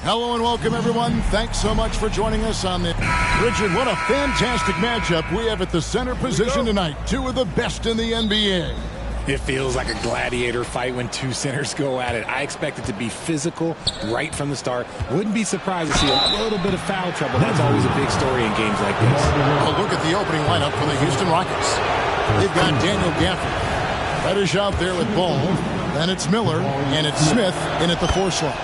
Hello and welcome, everyone. Thanks so much for joining us on the... Richard, what a fantastic matchup we have at the center position tonight. Two of the best in the NBA. It feels like a gladiator fight when two centers go at it. I expect it to be physical right from the start. Wouldn't be surprised to see a little bit of foul trouble. That's always a big story in games like this. A look at the opening lineup for the Houston Rockets. They've got Daniel Gafford. Reddish out there with Ball. Then it's Miller, and it's Smith in at the 4 slot.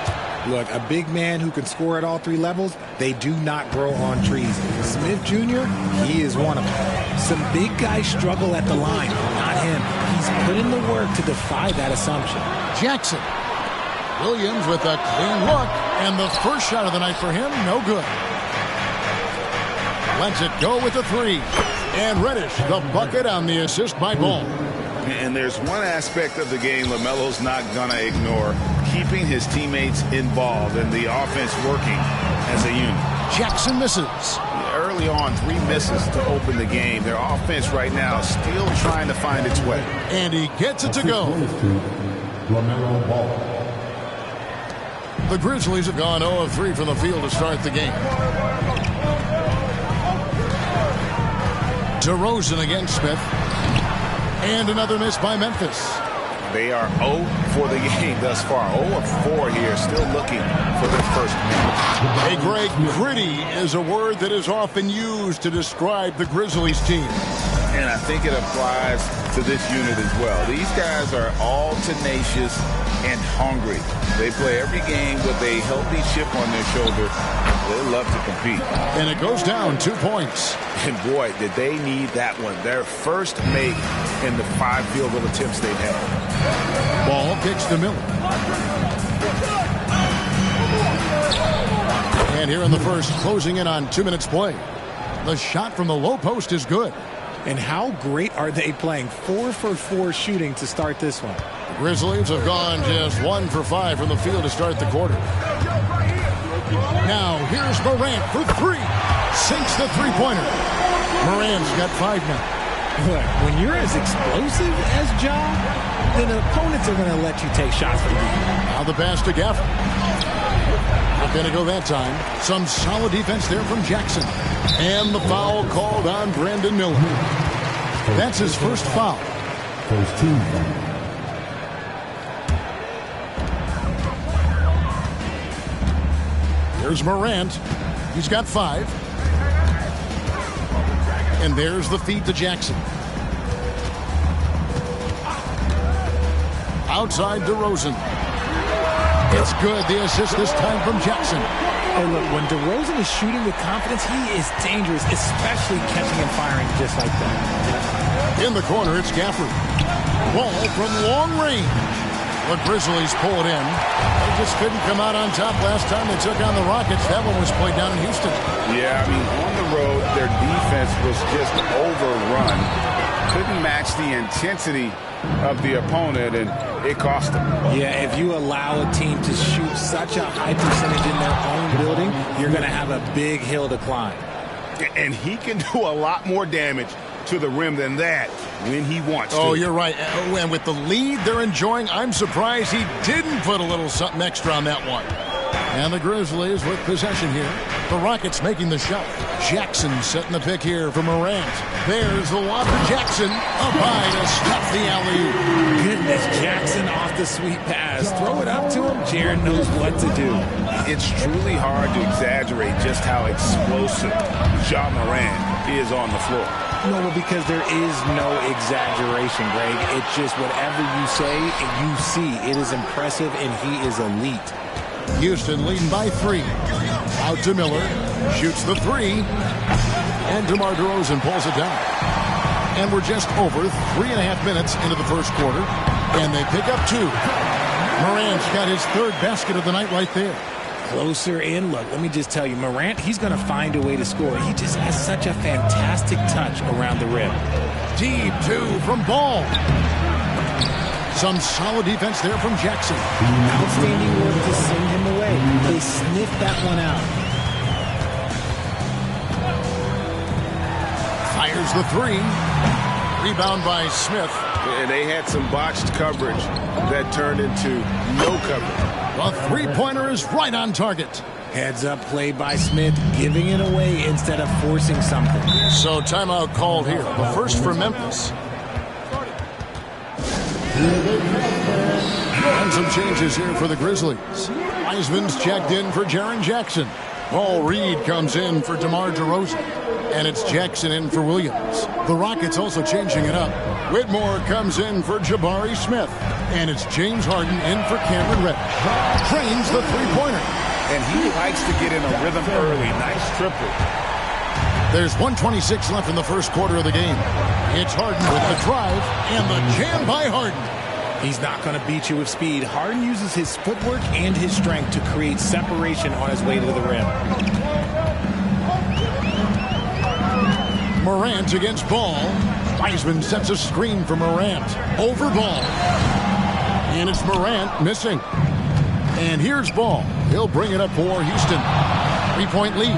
Look, a big man who can score at all 3 levels, they do not grow on trees. Smith Jr., he is one of them. Some big guys struggle at the line. Not him. He's put in the work to defy that assumption. Jackson. Williams with a clean look, and the first shot of the night for him, no good. Lets it go with the 3. And Reddish, the bucket on the assist by Ball. And there's one aspect of the game LaMelo's not going to ignore, keeping his teammates involved and the offense working as a unit. Jackson misses. Early on, 3 misses to open the game. Their offense right now is still trying to find its way. And he gets it to go. LaMelo Ball. The Grizzlies have gone 0 of 3 from the field to start the game. DeRozan against Smith. And another miss by Memphis. They are 0 for the game thus far. 0 of 4 here, still looking for their first minute. Hey, Greg, gritty is a word that is often used to describe the Grizzlies team. And I think it applies to this unit as well. These guys are all tenacious and hungry. They play every game with a healthy chip on their shoulder. They love to compete. And it goes down 2 points. And boy, did they need that one. Their first make in the 5 field goal attempts they've had. Ball kicks to Miller. And here in the first, closing in on 2 minutes play. The shot from the low post is good. And how great are they playing? 4 for 4 shooting to start this one. The Grizzlies have gone just 1 for 5 from the field to start the quarter. Now here's Morant for 3. Sinks the 3-pointer. Morant's got 5 now. Look, when you're as explosive as Ja, then opponents are going to let you take shots from you. Now the pass to Gafford. Not going to go that time. Some solid defense there from Jackson. And the foul called on Brandon Miller. That's his first foul. First team foul. Here's Morant. He's got 5. And there's the feed to Jackson. Outside DeRozan. It's good. The assist this time from Jackson. Oh, look, when DeRozan is shooting with confidence, he is dangerous, especially catching and firing just like that. In the corner, it's Gafford. Ball from long range. The Grizzlies pull it in. They just couldn't come out on top last time they took on the Rockets. That one was played down in Houston. Yeah, I mean, on the road, their defense was just overrun. Couldn't match the intensity of the opponent, and it cost them. Yeah, if you allow a team to shoot such a high percentage in their own building, you're going to have a big hill to climb. And he can do a lot more damage to the rim than that when he wants to. Oh, you're right. And with the lead they're enjoying, I'm surprised he didn't put a little something extra on that one. And the Grizzlies with possession here. The Rockets making the shot. Jackson setting the pick here for Morant. There's the lob for Jackson. Up high to stop the alley-oop. Goodness, Jackson off the sweet pass. Throw it up to him. Jaren knows what to do. It's truly hard to exaggerate just how explosive Ja Morant is on the floor. No, because there is no exaggeration, Greg. It's just whatever you say and you see. It is impressive, and he is elite. Houston leading by 3. Out to Miller. Shoots the 3. And DeMar DeRozan pulls it down. And we're just over 3.5 minutes into the first quarter. And they pick up 2. Morant's got his 3rd basket of the night right there. Closer in. Look, let me just tell you, Morant, he's going to find a way to score. He just has such a fantastic touch around the rim. Deep 2 from Ball. Some solid defense there from Jackson. Outstanding work to send him away. They sniffed that one out. Fires the 3. Rebound by Smith. And they had some botched coverage that turned into no coverage. The three-pointer is right on target. Heads up play by Smith, giving it away instead of forcing something. So timeout called here. The first for Memphis. And some changes here for the Grizzlies. Wiseman's checked in for Jaren Jackson. Paul Reed comes in for DeMar DeRozan. And it's Jackson in for Williams. The Rockets also changing it up. Whitmore comes in for Jabari Smith. And it's James Harden in for Cameron Reddish. Trains the three-pointer. And he likes to get in a rhythm early. Nice triple. There's 1:26 left in the first quarter of the game. It's Harden with the drive and the jam by Harden. He's not going to beat you with speed. Harden uses his footwork and his strength to create separation on his way to the rim. Morant against Ball. Wiseman sets a screen for Morant. Over Ball. And it's Morant missing. And here's Ball. He'll bring it up for Houston. 3-point lead.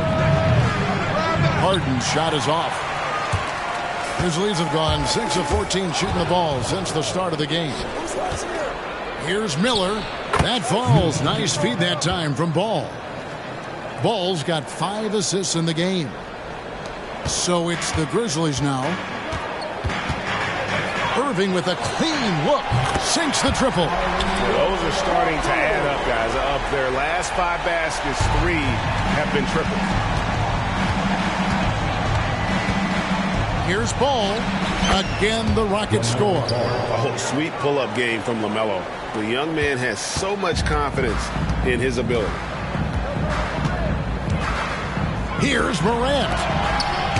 Harden's shot is off. Grizzlies have gone 6 of 14 shooting the ball since the start of the game. Here's Miller. That falls. Nice feed that time from Ball. Ball's got 5 assists in the game. So it's the Grizzlies now. Irving with a clean look. Sinks the triple. Those are starting to add up, guys. Of their last 5 baskets, 3 have been tripled. Here's Ball. Again, the Rockets score. Oh, sweet pull-up game from LaMelo. The young man has so much confidence in his ability. Here's Morant.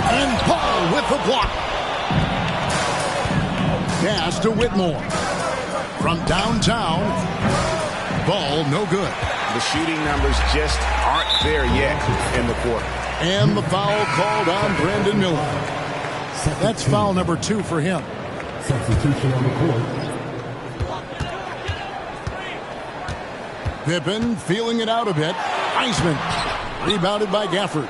And Ball with the block. Pass to Whitmore. From downtown. Ball no good. The shooting numbers just aren't there yet in the quarter. And the foul called on Brandon Miller. That's foul number 2 for him. Substitution on the court. Pippen feeling it out a bit. Wiseman rebounded by Gafford.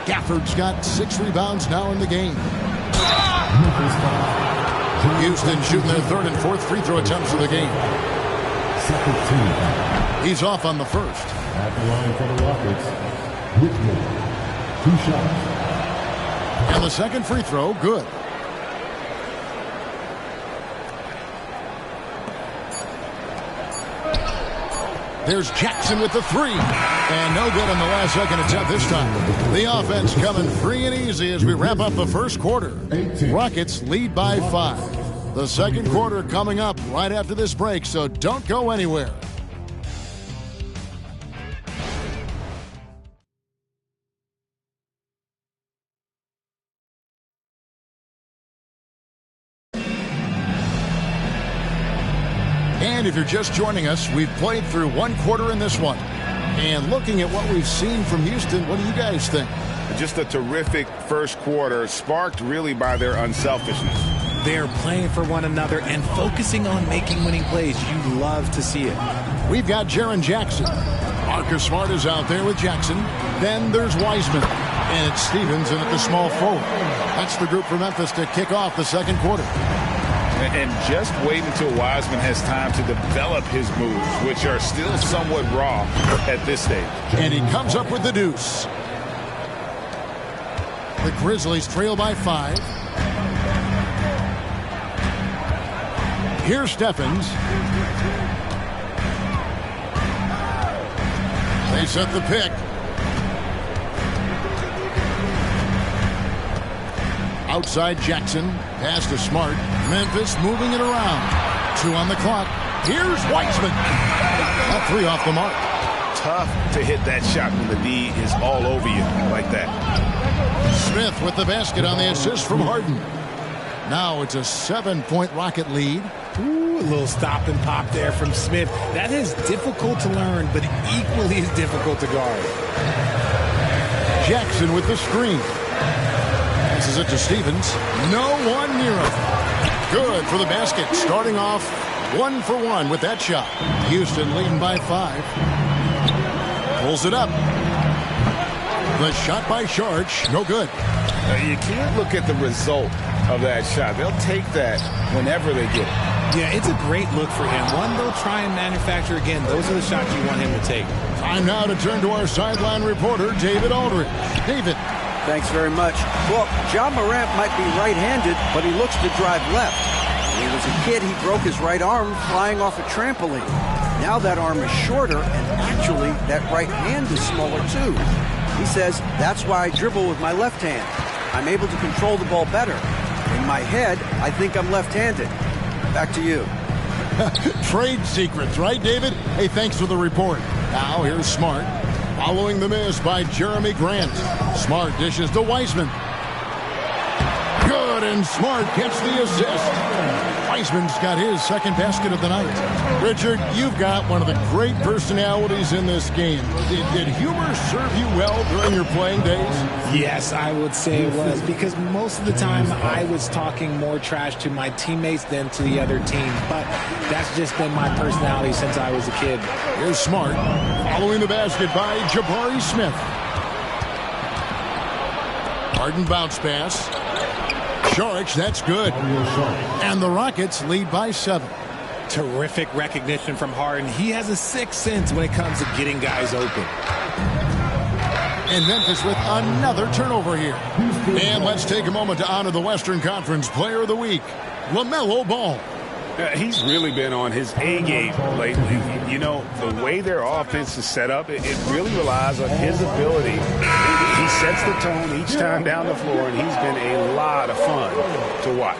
Gafford's got 6 rebounds now in the game. Houston shooting their 3rd and 4th free throw attempts of the game. Second team. He's off on the first. At the line for the Rockets, Whitmore. 2 shots. And the second free throw, good. There's Jackson with the 3. And no good on the last second attempt this time. The offense coming free and easy as we wrap up the first quarter. Rockets lead by 5. The second quarter coming up right after this break, so don't go anywhere. And if you're just joining us, we've played through 1 quarter in this one. And looking at what we've seen from Houston, what do you guys think? Just a terrific first quarter, sparked really by their unselfishness. They're playing for one another and focusing on making winning plays. You love to see it. We've got Jaren Jackson. Marcus Smart is out there with Jackson. Then there's Wiseman. And it's Stevens in at the small forward. That's the group for Memphis to kick off the second quarter. And just wait until Wiseman has time to develop his moves, which are still somewhat raw at this stage. And he comes up with the deuce. The Grizzlies trail by 5. Here's Stephens. They set the pick. Outside Jackson. Pass to Smart. Memphis moving it around. 2 on the clock. Here's Wiseman. That 3 off the mark. Tough to hit that shot when the D is all over you like that. Smith with the basket on the assist from Harden. Now it's a 7-point Rocket lead. Ooh, a little stop and pop there from Smith. That is difficult to learn, but equally as difficult to guard. Jackson with the screen. Passes it to Stevens. No one near him. Good for the basket. Starting off 1 for 1 with that shot. Houston leading by 5. Pulls it up. The shot by Sharch. No good. You can't look at the result of that shot. They'll take that whenever they get it. Yeah, it's a great look for him. One they'll try and manufacture again. Those are the shots you want him to take. Time now to turn to our sideline reporter, David Aldridge. David. Thanks very much. Well, Ja Morant might be right-handed, but he looks to drive left. When he was a kid, he broke his right arm flying off a trampoline. Now that arm is shorter, and actually, that right hand is smaller too. He says, that's why I dribble with my left hand. I'm able to control the ball better. In my head, I think I'm left-handed. Back to you. Trade secrets, right, David? Hey, thanks for the report. Now, here's Smart. Following the miss by Jeremy Grant. Smart dishes to Wiseman. Good, and Smart gets the assist. Wiseman's got his second basket of the night. Richard, you've got one of the great personalities in this game. Did humor serve you well during your playing days? Yes, I would say it was, because most of the time I was talking more trash to my teammates than to the other team. But that's just been my personality since I was a kid. Here's Smart. Following the basket by Jabari Smith. Harden bounce pass. Saric, that's good. And the Rockets lead by 7. Terrific recognition from Harden. He has a sixth sense when it comes to getting guys open. And Memphis with another turnover here. And let's take a moment to honor the Western Conference Player of the Week, LaMelo Ball. He's really been on his A game lately. You know, the way their offense is set up, it really relies on his ability. He sets the tone each time down the floor, and he's been a lot of fun to watch.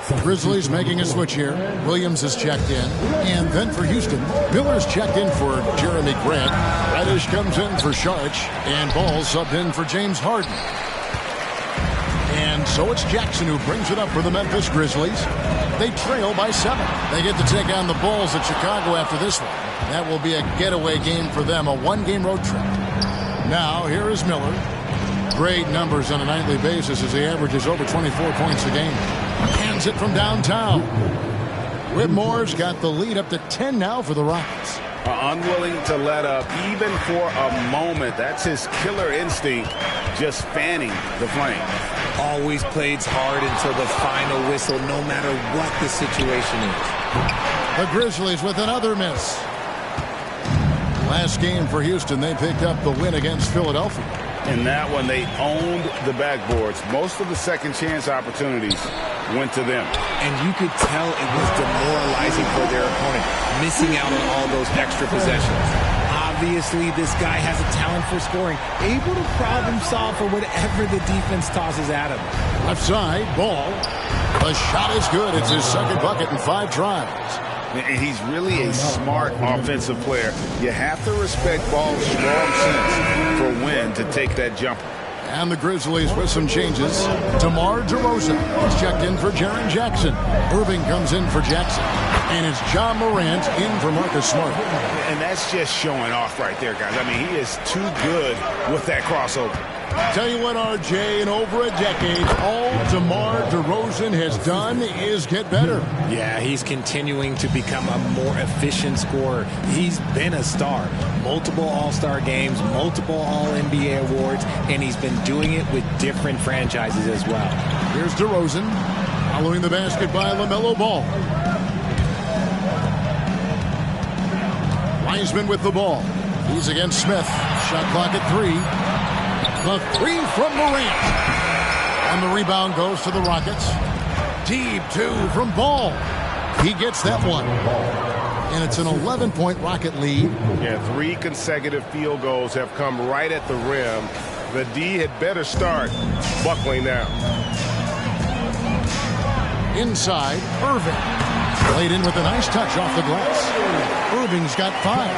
The Grizzlies making a switch here. Williams is checked in. And then for Houston, Miller's checked in for Jeremy Grant. Reddish comes in for Saric. And Ball subbed in for James Harden. And so it's Jackson who brings it up for the Memphis Grizzlies. They trail by 7. They get to take on the Bulls at Chicago after this one. That will be a getaway game for them, a one-game road trip. Now, here is Miller. Great numbers on a nightly basis as he averages over 24 points a game. Hands it from downtown. Whitmore's got the lead up to 10 now for the Rockets. Unwilling to let up even for a moment. That's his killer instinct, just fanning the flame. Always plays hard until the final whistle, no matter what the situation is. The Grizzlies with another miss. Last game for Houston, they picked up the win against Philadelphia. In that one, they owned the backboards. Most of the second chance opportunities went to them. And you could tell it was demoralizing for their opponent, missing out on all those extra possessions. Obviously, this guy has a talent for scoring, able to problem solve for whatever the defense tosses at him. Left side, Ball. The shot is good. It's his second bucket in 5 tries. And he's really a smart offensive player. You have to respect Ball's strong sense for when to take that jumper. And the Grizzlies with some changes. DeMar DeRozan is checked in for Jaren Jackson. Irving comes in for Jackson. And it's Ja Morant in for Marcus Smart. And that's just showing off right there, guys. I mean, he is too good with that crossover. Tell you what, RJ, in over a decade, all DeMar DeRozan has done is get better. Yeah, he's continuing to become a more efficient scorer. He's been a star. Multiple All-Star games, multiple All-NBA awards, and he's been doing it with different franchises as well. Here's DeRozan, following the basket by LaMelo Ball. Wiseman with the ball. He's against Smith. Shot clock at 3. The 3 from Morant. And the rebound goes to the Rockets. Deep 2 from Ball. He gets that one. And it's an 11-point Rocket lead. Yeah, 3 consecutive field goals have come right at the rim. The D had better start buckling down. Inside, Irving. Played in with a nice touch off the glass. Irving's got 5.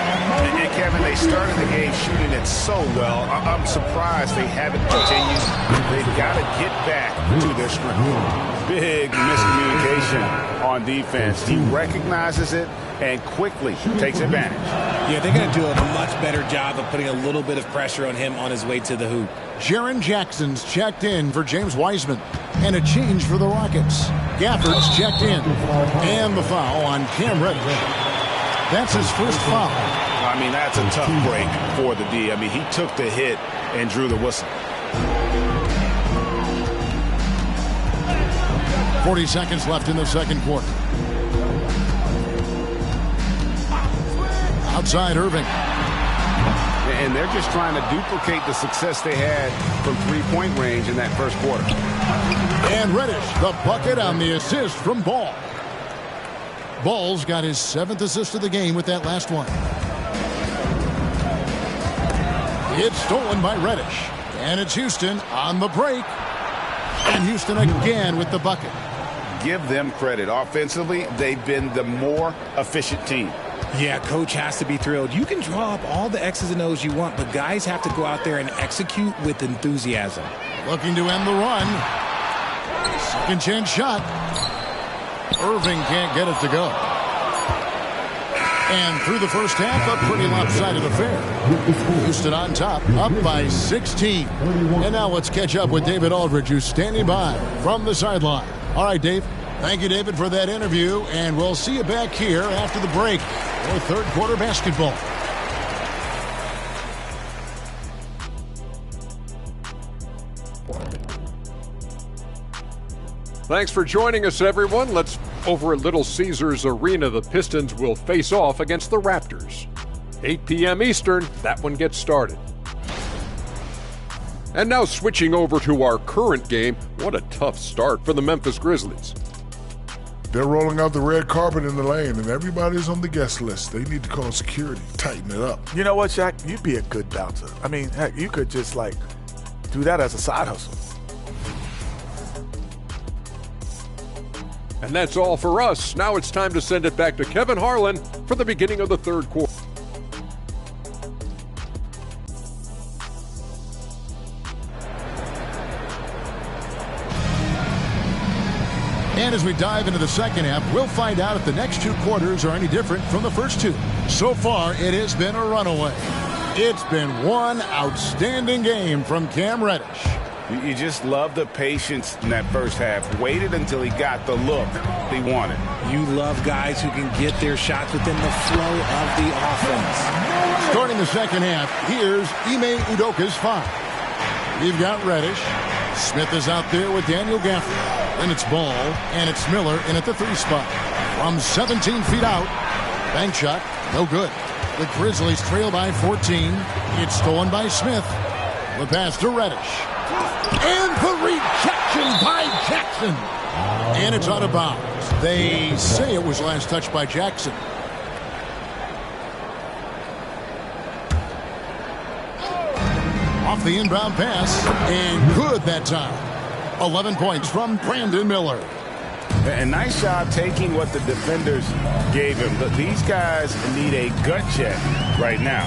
And Kevin, they started the game shooting it so well. I'm surprised they haven't continued. They've got to get back to their strength. Big miscommunication on defense. He recognizes it and quickly takes advantage. Yeah, they're going to do a much better job of putting a little bit of pressure on him on his way to the hoop. Jaren Jackson's checked in for James Wiseman. And a change for the Rockets. Gafford's checked in. And the foul on Cam Reddish. That's his first foul. I mean, that's a tough break for the D. I mean, he took the hit and drew the whistle. 40 seconds left in the second quarter. Outside Irving. And they're just trying to duplicate the success they had from three-point range in that first quarter. And Reddish, the bucket on the assist from Ball. Ball's got his 7th assist of the game with that last one. It's stolen by Reddish. And it's Houston on the break. And Houston again with the bucket. Give them credit. Offensively, they've been the more efficient team. Yeah, coach has to be thrilled. You can draw up all the X's and O's you want, but guys have to go out there and execute with enthusiasm. Looking to end the run. Second chance shot. Irving can't get it to go. And through the first half, a pretty lopsided affair. Houston on top, up by 16. And now let's catch up with David Aldridge, who's standing by from the sideline. All right, Dave. Thank you, David, for that interview, and we'll see you back here after the break for third quarter basketball. Thanks for joining us, everyone. Let's over at Little Caesars Arena. The Pistons will face off against the Raptors. 8 p.m. Eastern, that one gets started. And now switching over to our current game, what a tough start for the Memphis Grizzlies. They're rolling out the red carpet in the lane, and everybody's on the guest list. They need to call security, tighten it up. You know what, Shaq? You'd be a good bouncer. I mean, heck, you could just, do that as a side hustle. And that's all for us. Now it's time to send it back to Kevin Harlan for the beginning of the third quarter. And as we dive into the second half, we'll find out if the next two quarters are any different from the first two. So far, it has been a runaway. It's been one outstanding game from Cam Reddish. You just love the patience in that first half. Waited until he got the look he wanted. You love guys who can get their shots within the flow of the offense. Starting the second half, here's Ime Udoka's foul. You've got Reddish. Smith is out there with Daniel Gafford. And it's Ball, and it's Miller in at the 3 spot. From 17 feet out, bank shot, no good. The Grizzlies trail by 14. It's stolen by Smith. The pass to Reddish. And the rejection by Jackson. And it's out of bounds. They say it was last touched by Jackson. Off the inbound pass, and good that time. 11 points from Brandon Miller. And nice job taking what the defenders gave him. But these guys need a gut check right now.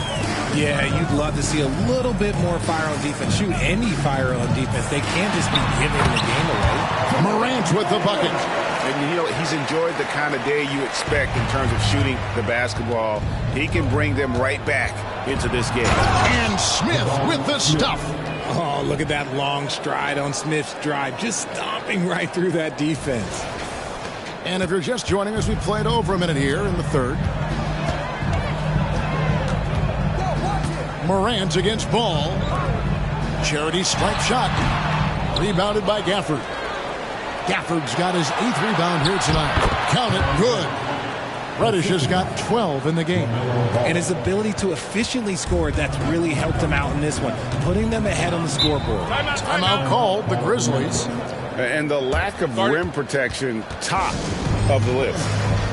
Yeah, you'd love to see a little bit more fire on defense. Shoot, any fire on defense. They can't just be giving the game away. Morant with the bucket. And, he's enjoyed the kind of day you expect in terms of shooting the basketball. He can bring them right back into this game. And Smith with the stuff. Oh, look at that long stride on Smith's drive. Just stomping right through that defense. And if you're just joining us, we played over a minute here in the third. Morant against Ball. Charity stripe shot. Rebounded by Gafford. Gafford's got his 8th rebound here tonight. Count it, good. Reddish has got 12 in the game. And his ability to efficiently score, that's really helped him out in this one, putting them ahead on the scoreboard. Timeout called, the Grizzlies. And the lack of rim protection, top of the list.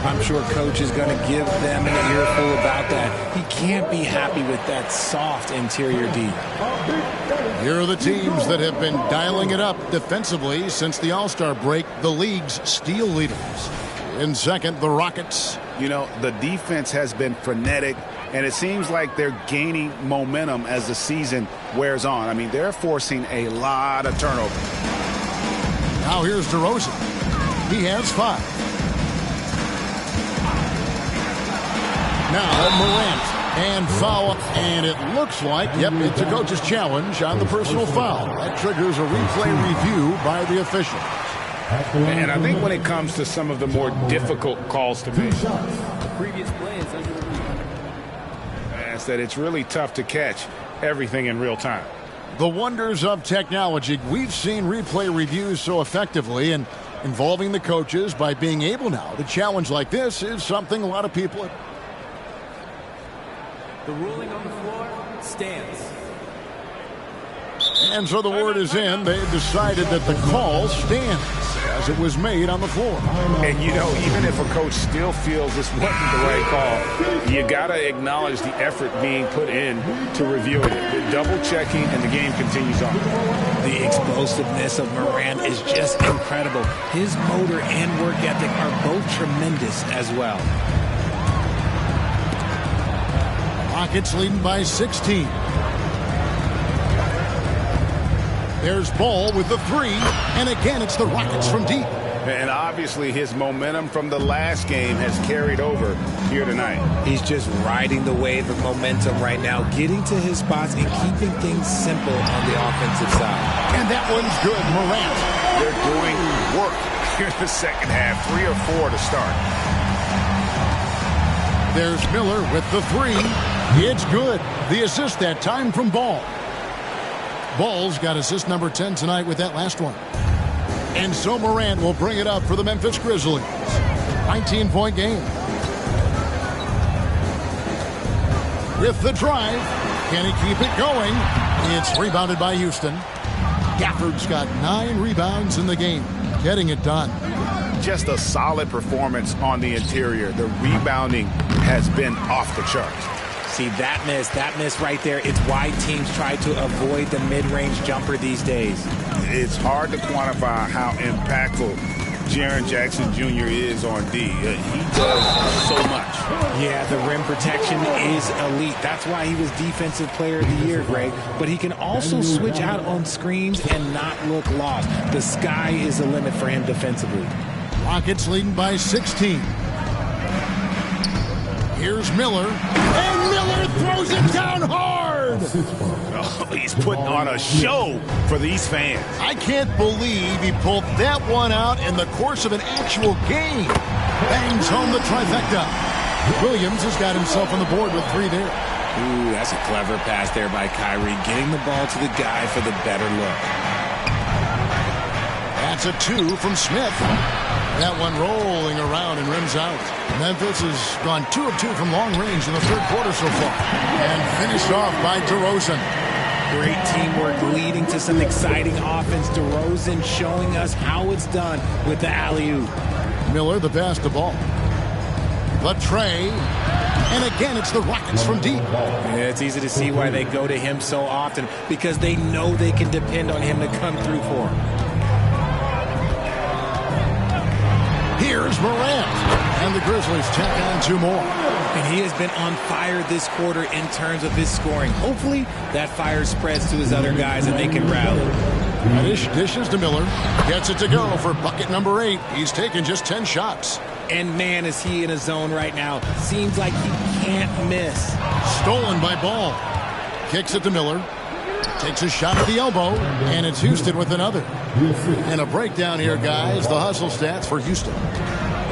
I'm sure coach is going to give them an earful about that. He can't be happy with that soft interior D. Here are the teams that have been dialing it up defensively since the All-Star break, the league's steal leaders. In second, the Rockets. You know, the defense has been frenetic, and it seems like they're gaining momentum as the season wears on. I mean, they're forcing a lot of turnover. Now here's DeRozan. He has 5. Now Morant and foul, and it looks like, yep, it's a coach's challenge on the personal foul. That triggers a replay review by the official. And I think when it comes to some of the more difficult calls to make, is that it's really tough to catch everything in real time. The wonders of technology. We've seen replay reviews so effectively, and Involving the coaches by being able now to challenge like this is something a lot of people... The ruling on the floor stands. And so the word is in. They've decided that the call stands as it was made on the floor. And, you know, even if a coach still feels this wasn't the right call, you got to acknowledge the effort being put in to reviewing it. The double checking, and the game continues on. The explosiveness of Morant is just incredible. His motor and work ethic are both tremendous as well. Rockets leading by 16. There's Ball with the three, and again it's the Rockets from deep. And obviously his momentum from the last game has carried over here tonight. He's just riding the wave of momentum right now, getting to his spots and keeping things simple on the offensive side. And that one's good, Morant. They're doing work here in the second half, 3 or 4 to start. There's Miller with the three. It's good. The assist that time from Ball. Ball's got assist number 10 tonight with that last one. And so Morant will bring it up for the Memphis Grizzlies. 19-point game. With the drive, can he keep it going? It's rebounded by Houston. Gafford's got 9 rebounds in the game, getting it done. Just a solid performance on the interior. The rebounding has been off the charts. See, that miss right there, it's why teams try to avoid the mid-range jumper these days. It's hard to quantify how impactful Jaren Jackson Jr. is on D. He does so much. Yeah, the rim protection is elite. That's why he was Defensive Player of the Year, Greg. But he can also switch out on screens and not look lost. The sky is the limit for him defensively. Rockets leading by 16. Here's Miller, and Miller throws it down hard. Oh, he's putting on a show for these fans. I can't believe he pulled that one out in the course of an actual game. Bangs home the trifecta. Williams has got himself on the board with 3 there. Ooh, that's a clever pass there by Kyrie, getting the ball to the guy for the better look. That's a 2 from Smith. That one rolling around and rims out. Memphis has gone 2 of 2 from long range in the third quarter so far. And finished off by DeRozan. Great teamwork leading to some exciting offense. DeRozan showing us how it's done with the alley-oop. Miller the pass to Ball. The tray. And again, it's the Rockets from deep. Yeah, it's easy to see why they go to him so often, because they know they can depend on him to come through for them. Here's Morant. And the Grizzlies check on 2 more. And he has been on fire this quarter in terms of his scoring. Hopefully, that fire spreads to his other guys and they can rally. Dishes to Miller. Gets it to go for bucket number 8. He's taken just 10 shots. And man, is he in a zone right now. Seems like he can't miss. Stolen by Ball. Kicks it to Miller. Takes a shot at the elbow, and it's Houston with another. And a breakdown here, guys. The hustle stats for Houston.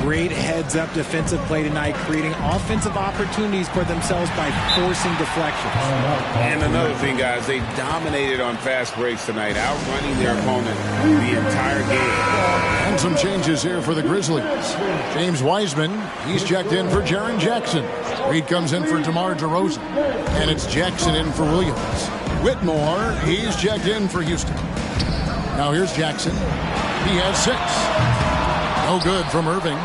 Great heads-up defensive play tonight, creating offensive opportunities for themselves by forcing deflections. And another thing, guys, they dominated on fast breaks tonight, outrunning their opponent the entire game. And some changes here for the Grizzlies. James Wiseman, he's checked in for Jaren Jackson. Reed comes in for DeMar DeRozan. And it's Jackson in for Williams. Whitmore, he's checked in for Houston. Now here's Jackson. He has 6. No good from Irving.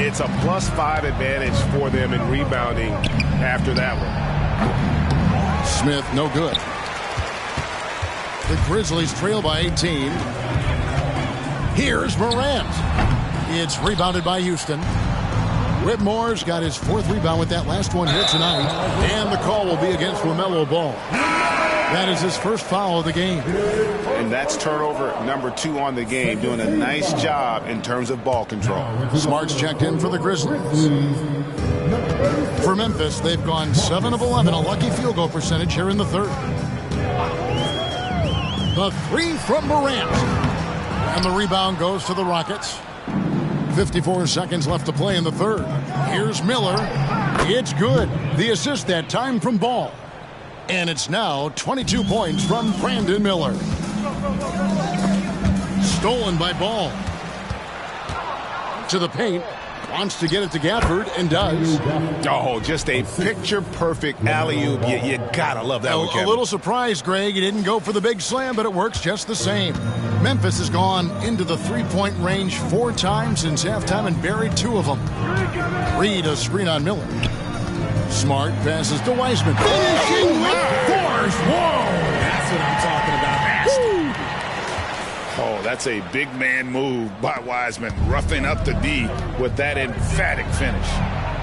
It's a +5 advantage for them in rebounding after that one. Smith, no good. The Grizzlies trail by 18. Here's Morant. It's rebounded by Houston. Whitmore's got his 4th rebound with that last one here tonight. And the call will be against LaMelo Ball. That is his first foul of the game. And that's turnover number 2 on the game, doing a nice job in terms of ball control. Smart's checked in for the Grizzlies. For Memphis, they've gone 7 of 11, a lucky field goal percentage here in the third. The 3 from Morant. And the rebound goes to the Rockets. 54 seconds left to play in the third. Here's Miller. It's good. The assist that time from Ball. And it's now 22 points from Brandon Miller. Stolen by Ball. to the paint. Wants to get it to Gafford and does. Oh, just a picture-perfect alley-oop. You gotta love that one, Kevin. A little surprised, Greg. He didn't go for the big slam, but it works just the same. Memphis has gone into the three-point range 4 times since halftime and buried 2 of them. Reed a screen on Miller. Smart passes to Wiseman. Finishing with force. Whoa! That's what I'm talking about. Oh, that's a big man move by Wiseman, roughing up the D with that emphatic finish.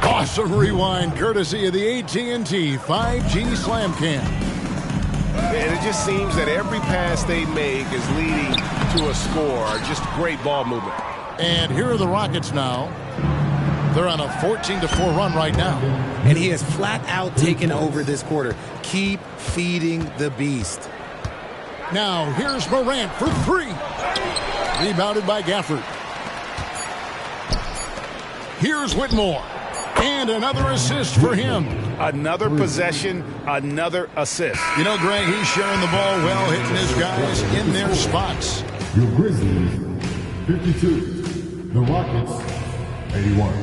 Awesome rewind, courtesy of the AT&T 5G Slam Cam. And it just seems that every pass they make is leading to a score. Just great ball movement. And here are the Rockets now. They're on a 14-4 run right now. And he has flat out taken over this quarter. Keep feeding the beast. Now, here's Morant for 3. Rebounded by Gafford. Here's Whitmore. And another assist for him. Another possession, another assist. You know, Greg, he's sharing the ball well, hitting his guys in their spots. Your Grizzlies, 52. The Rockets, 81.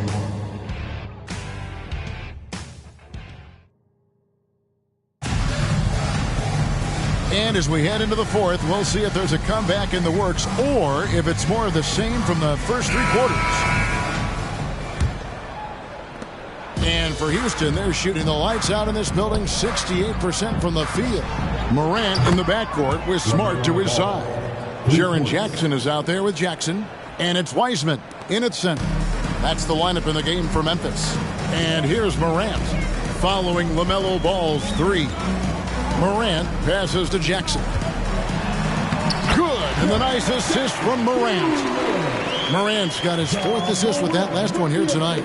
And as we head into the fourth, we'll see if there's a comeback in the works or if it's more of the same from the first 3 quarters. And for Houston, they're shooting the lights out in this building, 68% from the field. Morant in the backcourt with Smart to his side. Jaren Jackson is out there with Jackson. And it's Wiseman in at center. That's the lineup in the game for Memphis. And here's Morant following LaMelo Ball's 3. Morant passes to Jackson. Good, and the nice assist from Morant. Morant's got his 4th assist with that last one here tonight.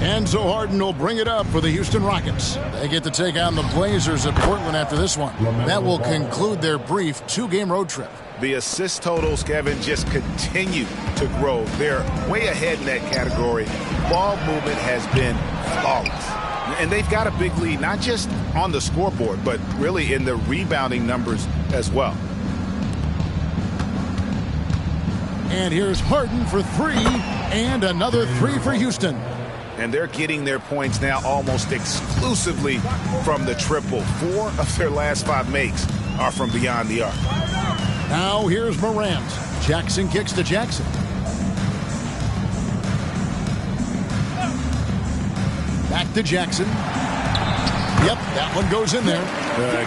Enzo Harden will bring it up for the Houston Rockets. They get to take on the Blazers at Portland after this one. That will conclude their brief 2-game road trip. The assist totals, Kevin, just continue to grow. They're way ahead in that category. Ball movement has been flawless. And they've got a big lead, not just on the scoreboard, but really in the rebounding numbers as well. And here's Harden for 3, and another 3 for Houston. And they're getting their points now almost exclusively from the triple. 4 of their last 5 makes are from beyond the arc. Now here's Morant. Jackson kicks to Jackson. Back to Jackson. Yep, that one goes in there.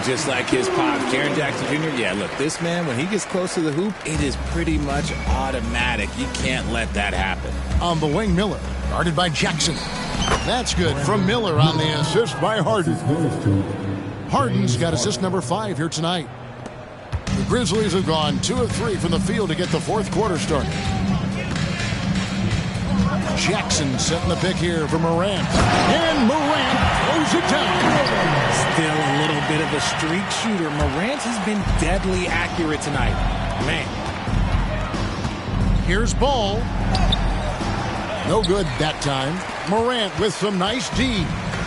Just like his pop, Jaren Jackson Jr. Yeah, look, this man, when he gets close to the hoop, it is pretty much automatic. You can't let that happen. On the wing, Miller, guarded by Jackson. That's good from Miller on the assist by Harden. Harden's got assist number 5 here tonight. The Grizzlies have gone 2 of 3 from the field to get the 4th quarter started. Jackson setting the pick here for Morant. And Morant throws it down. Still a little bit of a streak shooter. Morant has been deadly accurate tonight. Man. Here's Ball. No good that time. Morant with some nice D.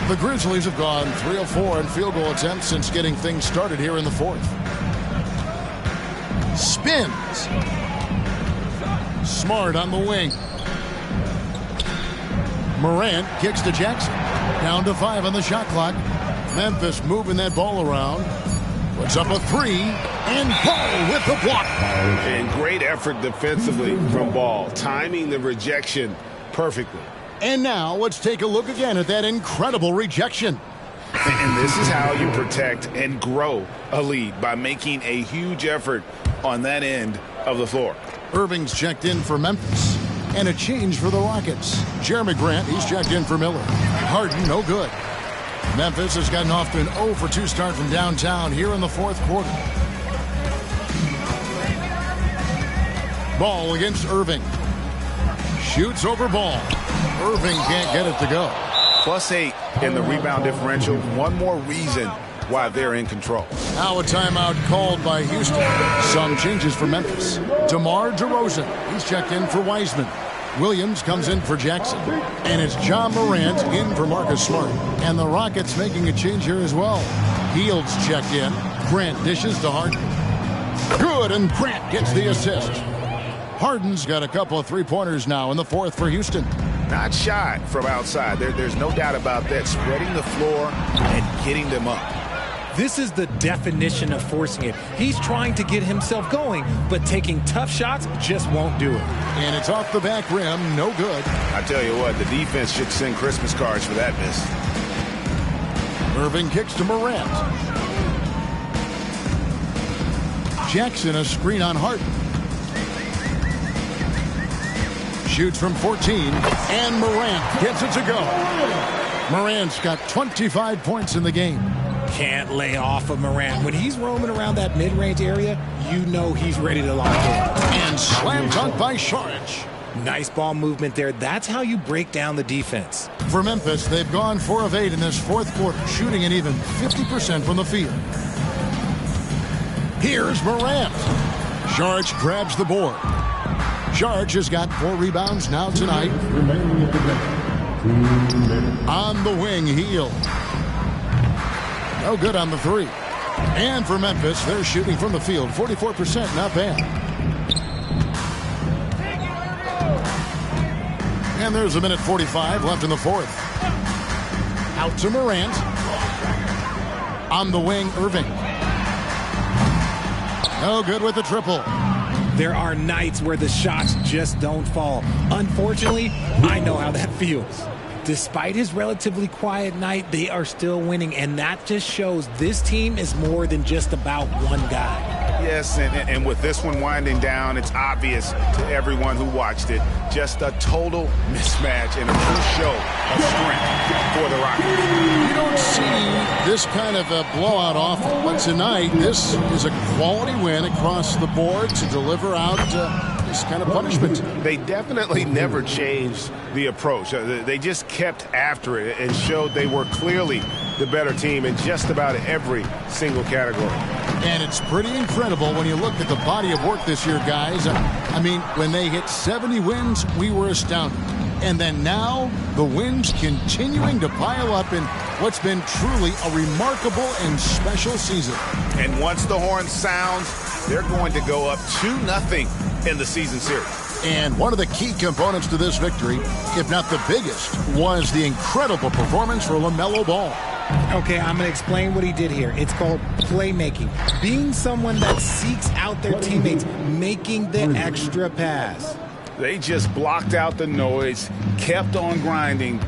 The Grizzlies have gone 3 of 4 in field goal attempts since getting things started here in the 4th. Spins. Smart on the wing. Morant kicks to Jackson. Down to 5 on the shot clock. Memphis moving that ball around. Puts up a 3. And Ball with the block. And great effort defensively from Ball. Timing the rejection perfectly. And now let's take a look again at that incredible rejection. And this is how you protect and grow a lead, by making a huge effort on that end of the floor. Irving's checked in for Memphis. And a change for the Rockets. Jeremy Grant, he's checked in for Miller. Harden, no good. Memphis has gotten off to an 0 for 2 start from downtown here in the 4th quarter. Ball against Irving. Shoots over Ball. Irving can't get it to go. +8 in the rebound differential. One more reason why they're in control. Now a timeout called by Houston. Some changes for Memphis. DeMar DeRozan, he's checked in for Wiseman. Williams comes in for Jackson. And it's John Morant in for Marcus Smart. And the Rockets making a change here as well. Fields checked in. Grant dishes to Harden. Good, and Grant gets the assist. Harden's got a couple of three-pointers now in the fourth for Houston. Not shy from outside. There's no doubt about that. Spreading the floor and getting them up. This is the definition of forcing it. He's trying to get himself going, but taking tough shots just won't do it. And it's off the back rim, no good. I tell you what, the defense should send Christmas cards for that miss. Irving kicks to Morant. Jackson a screen on Harden. Shoots from 14, and Morant gets it to go. Morant's got 25 points in the game. Can't lay off of Morant. When he's roaming around that mid-range area, you know he's ready to lock in. And slam dunk by Saric. Nice ball movement there. That's how you break down the defense. For Memphis, they've gone 4 of 8 in this fourth quarter, shooting an even 50% from the field. Here's Morant. Saric grabs the board. Saric has got 4 rebounds now tonight. On the wing, Hield. No good on the 3. And for Memphis, they're shooting from the field 44%, not bad. And there's 1:45 left in the fourth. Out to Morant. On the wing, Irving. No good with the triple. There are nights where the shots just don't fall. Unfortunately, I know how that feels. Despite his relatively quiet night, they are still winning, and that just shows this team is more than just about one guy. Yes, and with this one winding down, it's obvious to everyone who watched it. Just a total mismatch and a true show of strength for the Rockets. You don't see this kind of a blowout often, but tonight this is a quality win across the board to deliver out this kind of punishment. They definitely never changed the approach. They just kept after it and showed they were clearly the better team in just about every single category. And it's pretty incredible when you look at the body of work this year, guys. I mean, when they hit 70 wins, we were astounded. And then now, the wins continuing to pile up in what's been truly a remarkable and special season. And once the horn sounds, they're going to go up 2-0 in the season series. And one of the key components to this victory, if not the biggest, was the incredible performance for LaMelo Ball. Okay, I'm going to explain what he did here. It's called playmaking. Being someone that seeks out their teammates, making the extra pass. They just blocked out the noise, kept on grinding,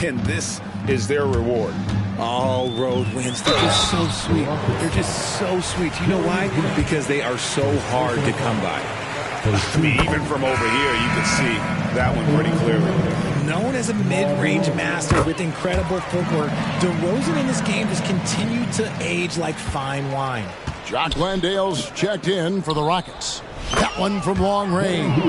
and this is their reward. All road wins. They're just so sweet. They're just so sweet. You know why? Because they are so hard to come by. I mean, even from over here, you can see that one pretty clearly. Known as a mid-range master with incredible footwork, DeRozan in this game just continued to age like fine wine. Jock Landale's checked in for the Rockets. That one from long range.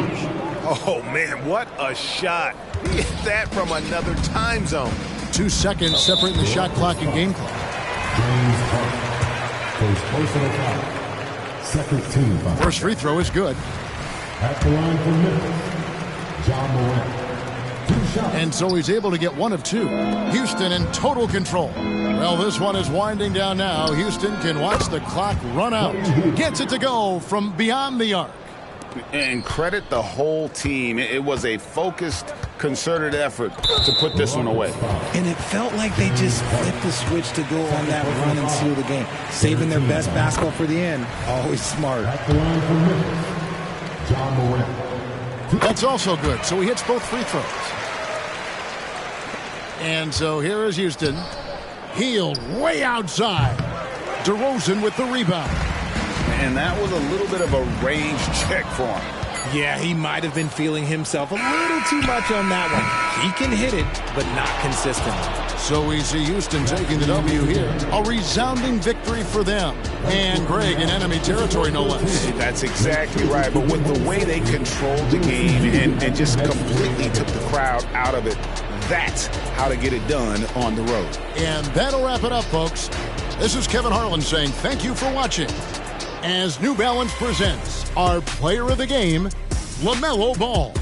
Oh, man, what a shot. He hit that from another time zone. 2 seconds separating the shot clock and game clock. James Harden. First personal foul. Second team foul. First free throw is good. At the line for Memphis, John Morant. 2 shots. And so he's able to get 1 of 2. Houston in total control. Well, this one is winding down now. Houston can watch the clock run out. Gets it to go from beyond the arc. And credit the whole team. It was a focused, concerted effort to put this one away. And it felt like they just flipped the switch to go on that run and seal the game. Saving their best basketball for the end. Always smart. At the line for Memphis, John Morant. That's also good. So he hits both free throws. And so here is Houston. Hield way outside. DeRozan with the rebound. And that was a little bit of a range check for him. Yeah, he might have been feeling himself a little too much on that one. He can hit it, but not consistently. So we see Houston taking the W here. A resounding victory for them. And Greg in enemy territory, no less. That's exactly right. But with the way they controlled the game and just completely took the crowd out of it, that's how to get it done on the road. And that'll wrap it up, folks. This is Kevin Harlan saying thank you for watching. As New Balance presents our player of the game, LaMelo Ball.